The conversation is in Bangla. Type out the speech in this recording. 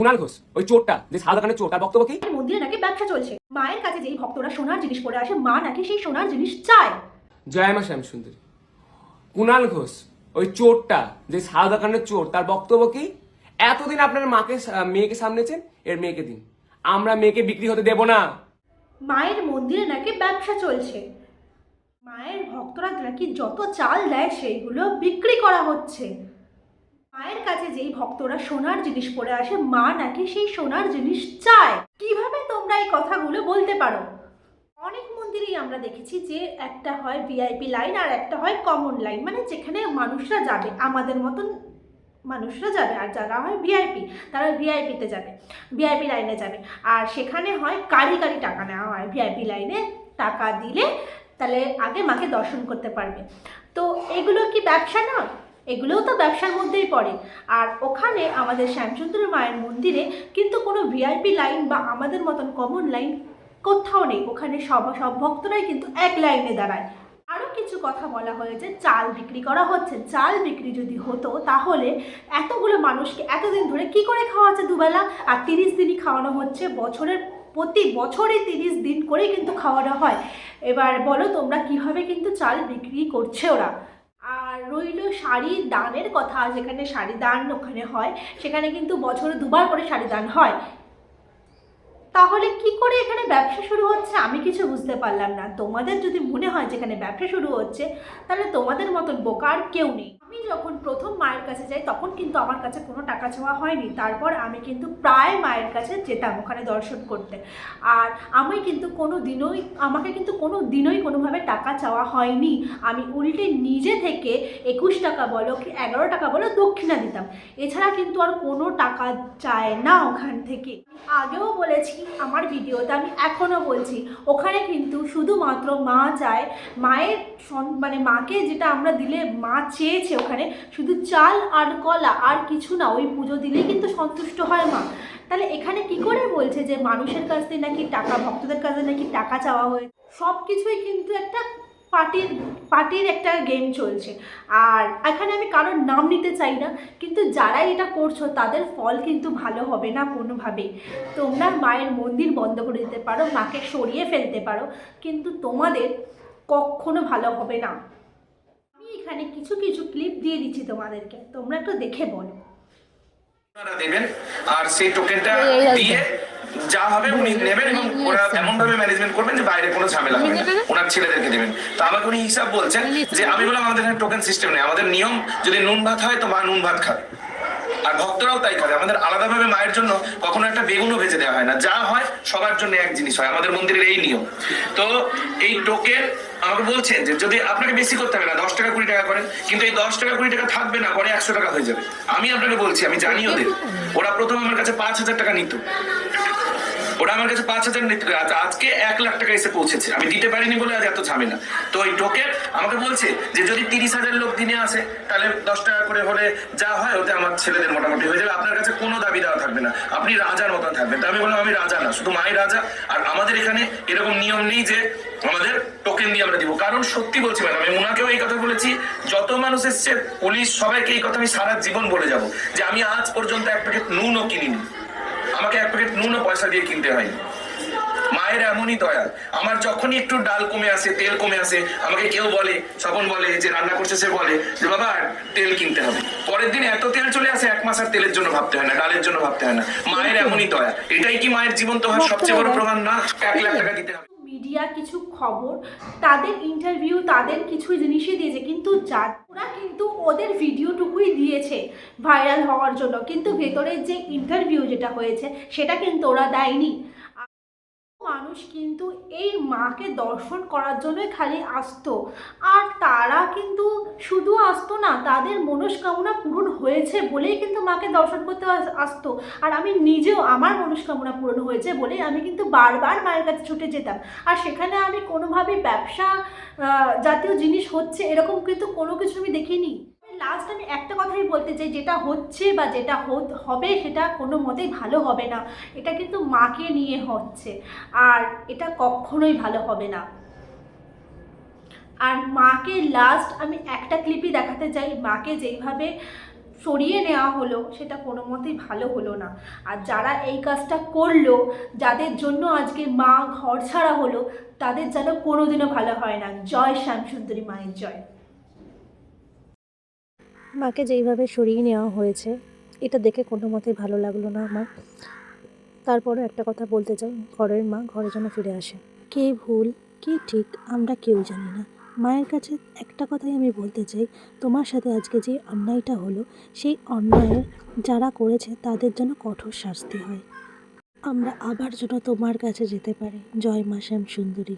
কুণাল ঘোষ ওই চোরটা যে সাদা দোকানের চোর, তার বক্তব্য কি? মন্দিরে নাকি ব্যবসা চলছে। মায়ের কাছে যেই ভক্তরা সোনার জিনিস পরে আসে, মা নাকি সেই সোনার জিনিস চায়। জয় মা শ্যাম সুন্দরী। কুণাল ঘোষ ওই চোরটা যে সাদা দোকানের চোর, তার বক্তব্য কি? এতদিন আপনার মেয়েকে সামনেছেন, এর মেয়েকে দিন, আমরা মেয়েকে বিক্রি হতে দেব না। মায়ের মন্দিরে নাকি ব্যবসা চলছে। মায়ের ভক্তরা নাকি যত চাল দেয় সেইগুলো বিক্রি করা হচ্ছে। মায়ের কাছে যেই ভক্তরা সোনার জিনিস পরে আসে, মা নাকি সেই সোনার জিনিস চায়। কিভাবে তোমরা এই কথাগুলো বলতে পারো? অনেক মন্দিরেই আমরা দেখেছি যে একটা হয় ভিআইপি লাইন আর একটা হয় কমন লাইন, মানে যেখানে মানুষরা যাবে, আমাদের মতন মানুষরা যাবে, আর যারা হয় ভিআইপি তারা ভিআইপিতে যাবে, ভিআইপি লাইনে যাবে। আর সেখানে হয় কারি কারি টাকা নেওয়া হয়। ভিআইপি লাইনে টাকা দিলে তাহলে আগে মাকে দর্শন করতে পারবে। তো এগুলো কি ব্যবসা না? এগুলোও তো ব্যবসার মধ্যেই পড়ে। আর ওখানে আমাদের শ্যামসুন্দরী মায়ের মন্দিরে কিন্তু কোনো ভিআইপি লাইন বা আমাদের মতন কমন লাইন কোথাও নেই। ওখানে সব ভক্তরাই কিন্তু এক লাইনে দাঁড়ায়। আরও কিছু কথা বলা হয়েছে, চাল বিক্রি করা হচ্ছে। চাল বিক্রি যদি হতো তাহলে এতগুলো মানুষকে এতদিন ধরে কি করে খাওয়াচ্ছে দুবেলা? আর 30 দিনই খাওয়ানো হচ্ছে, প্রতি বছরই 30 দিন করে কিন্তু খাওয়ানো হয়। এবার বলো তোমরা কিভাবে কিন্তু চাল বিক্রি করছে ওরা। আর রইল শাড়ি দানের কথা, যেখানে শাড়ি দান ওখানে হয়, সেখানে কিন্তু বছরে 2বার করে শাড়ি দান হয়। তাহলে কি করে এখানে ব্যবসা শুরু হচ্ছে আমি কিছু বুঝতে পারলাম না। তোমাদের যদি মনে হয় যেখানে ব্যবসা শুরু হচ্ছে, তাহলে তোমাদের মতন বোকা আর কেউ নেই। আমি যখন প্রথম মায়ের কাছে যাই তখন কিন্তু আমার কাছে কোনো টাকা চাওয়া হয়নি। তারপর আমি কিন্তু প্রায় মায়ের কাছে যেতাম ওখানে দর্শন করতে। আর আমাকে কিন্তু কোনো দিনই কোনোভাবে টাকা চাওয়া হয়নি। আমি উল্টে নিজে থেকে 21 টাকা বলো কি 11 টাকা বলো দক্ষিণা দিতাম। এছাড়া কিন্তু আর কোনো টাকা চায় না ওখান থেকে। আগেও বলেছি আমার ভিডিওতে, আমি এখনও বলছি, ওখানে কিন্তু শুধুমাত্র মা চায়। মায়ের মানে মাকে যেটা আমরা দিলে মা চেয়েছে, ওখানে শুধু চাল আর কলা, আর কিছু না। ওই পুজো দিলেই কিন্তু সন্তুষ্ট হয় মা। তাহলে এখানে কি করে বলছে যে মানুষের কাছ থেকে নাকি টাকা, ভক্তদের কাছে নাকি টাকা চাওয়া হয়েছে? সব কিছুই কিন্তু একটা পার্টির একটা গেম চলছে। আর এখানে আমি কারোর নাম নিতে চাই না, কিন্তু যারা এটা করছো তাদের ফল কিন্তু ভালো হবে না কোনোভাবেই। তোমরা মায়ের মন্দির বন্ধ করে দিতে পারো, মাকে সরিয়ে ফেলতে পারো, কিন্তু তোমাদের কখনো ভালো হবে না। আমি এখানে কিছু কিছু ক্লিপ দিয়ে দিচ্ছি তোমাদেরকে, তোমরা একটু দেখে বলো। দেবেন আর সেই টোকেনটা দিয়ে যা হবে উনি নেবেন, এবং ওরা এমন ভাবে ম্যানেজমেন্ট করবেন যে বাইরে কোনো ঝামেলা হবে না, ওনার ছেলেদেরকে দেবেন। তো আমাকে উনি হিসাব বলছেন যে আমি বললাম আমাদের এখানে টোকেন সিস্টেম নেই, আমাদের নিয়ম যদি নুন ভাত হয় তো মা নুন ভাত খাবে, আর ভক্তরাও তাই খাবে। আমাদের আলাদাভাবে মায়ের জন্য কখনো একটা বেগুনও ভেজে দেওয়া হয় না, যা হয় সবার জন্য এক জিনিস হয়, আমাদের মন্দিরের এই নিয়ম। তো এই টোকেন আমাকে বলছেন যে যদি আপনাকে বেশি করতে হবে না, 10 টাকা 20 টাকা করেন, কিন্তু এই 10 টাকা 20 টাকা থাকবে না, পরে 100 টাকা হয়ে যাবে। আমি আপনাকে বলছি, আমি জানি ওরা প্রথম আমার কাছে 5,000 টাকা নিত, ওরা আমার কাছে 5,000 নিতে, আজকে 1 লাখ টাকা এসে পৌঁছেছে। আমি দিতে পারিনি বলে আজ এত ঝামেলা। তো ওই টোকেন আমাকে বলছে যে যদি 30,000 লোক দিনে আসে তাহলে 10 টাকা করে হলে যা হয় ওতে আমার ছেলেদের মোটামুটি হয়ে যাবে, আপনার কাছে কোনো দাবি দেওয়া থাকবে না, আপনি রাজার মতন থাকবেন। তো আমি বললাম আমি রাজা না, শুধু মাই রাজা। আর আমাদের এখানে এরকম নিয়ম নেই যে আমাদের টোকেন দিয়ে আমরা দিব। কারণ সত্যি বলছি ম্যাডাম, আমি ওনাকেও এই কথা বলেছি, যত মানুষ এসছে, পুলিশ, সবাইকে এই কথা আমি সারা জীবন বলে যাব যে আমি আজ পর্যন্ত 1 প্যাকেট নুনও কিনিনি, আমাকে 1 প্যাকেট নুনও পয়সা দিয়ে কিনতে হয়নি। মায়ের এমনই দয়া। আমার যখনই একটু ডাল কমে আসে, তেল কমে আসে, আমাকে কেউ বলে, স্বপন বলে যে রান্না করছে, সে বলে যে বাবা তেল কিনতে হবে। পরের দিন এত তেল চলে আসে 1 মাস আর তেলের জন্য ভাবতে হয় না, ডালের জন্য ভাবতে হয় না। মায়ের এমনই দয়া। এটাই কি মায়ের জীবন্ত হওয়ার সবচেয়ে বড় প্রমাণ না? 1 লাখ টাকা দিতে হবে। মিডিয়া কিছু খবর, তাদের ইন্টারভিউ, তাদের কিছু জিনিসই দিয়েছে, কিন্তু ওরা কিন্তু ওদের ভিডিওটুকুই দিয়েছে ভাইরাল হওয়ার জন্য, কিন্তু ভেতরের যে ইন্টারভিউ যেটা হয়েছে সেটা কিন্তু ওরা দেয়নি। মানুষ কিন্তু এই মাকে দর্শন করার জন্যই খালি আসতো। আর তারা কিন্তু শুধু আসতো না, তাদের মনস্কামনা পূরণ হয়েছে বলেই কিন্তু মাকে দর্শন করতে আসতো। আর আমি নিজেও, আমার মনস্কামনা পূরণ হয়েছে বলেই আমি কিন্তু বারবার মায়ের কাছে ছুটে যেতাম। আর সেখানে আমি কোনোভাবে ব্যবসা জাতীয় জিনিস হচ্ছে এরকম কিন্তু কোনো কিছু আমি দেখিনি। লাস্ট আমি একটা কথাই বলতে চাই, যেটা হচ্ছে বা যেটা হবে সেটা কোনো মতেই ভালো হবে না। এটা কিন্তু মাকে নিয়ে হচ্ছে, আর এটা কখনোই ভালো হবে না। আর মাকে লাস্ট আমি একটা ক্লিপই দেখাতে চাই, মাকে যেইভাবে সরিয়ে নেওয়া হলো সেটা কোনো মতেই ভালো হলো না। আর যারা এই কাজটা করলো, যাদের জন্য আজকে মা ঘর ছাড়া হলো, তাদের যেন কোনোদিনও ভালো হয় না। জয় শ্যামসুন্দরী মায়ের জয়। মাকে যেইভাবে সরিয়ে নেওয়া হয়েছে এটা দেখে কোনো মতেই ভালো লাগলো না আমার। তারপরে একটা কথা বলতে চাই, ঘরের মা ঘরে যেন ফিরে আসে। কে ভুল কে ঠিক আমরা কেউ জানি না। মায়ের কাছে একটা কথাই আমি বলতে চাই, তোমার সাথে আজকে যে অন্যায়টা হলো সেই অন্যায়ের যারা করেছে তাদের জন্য কঠোর শাস্তি হয়। আমরা আবার যেন তোমার কাছে যেতে পারি। জয় মা শ্যাম সুন্দরী।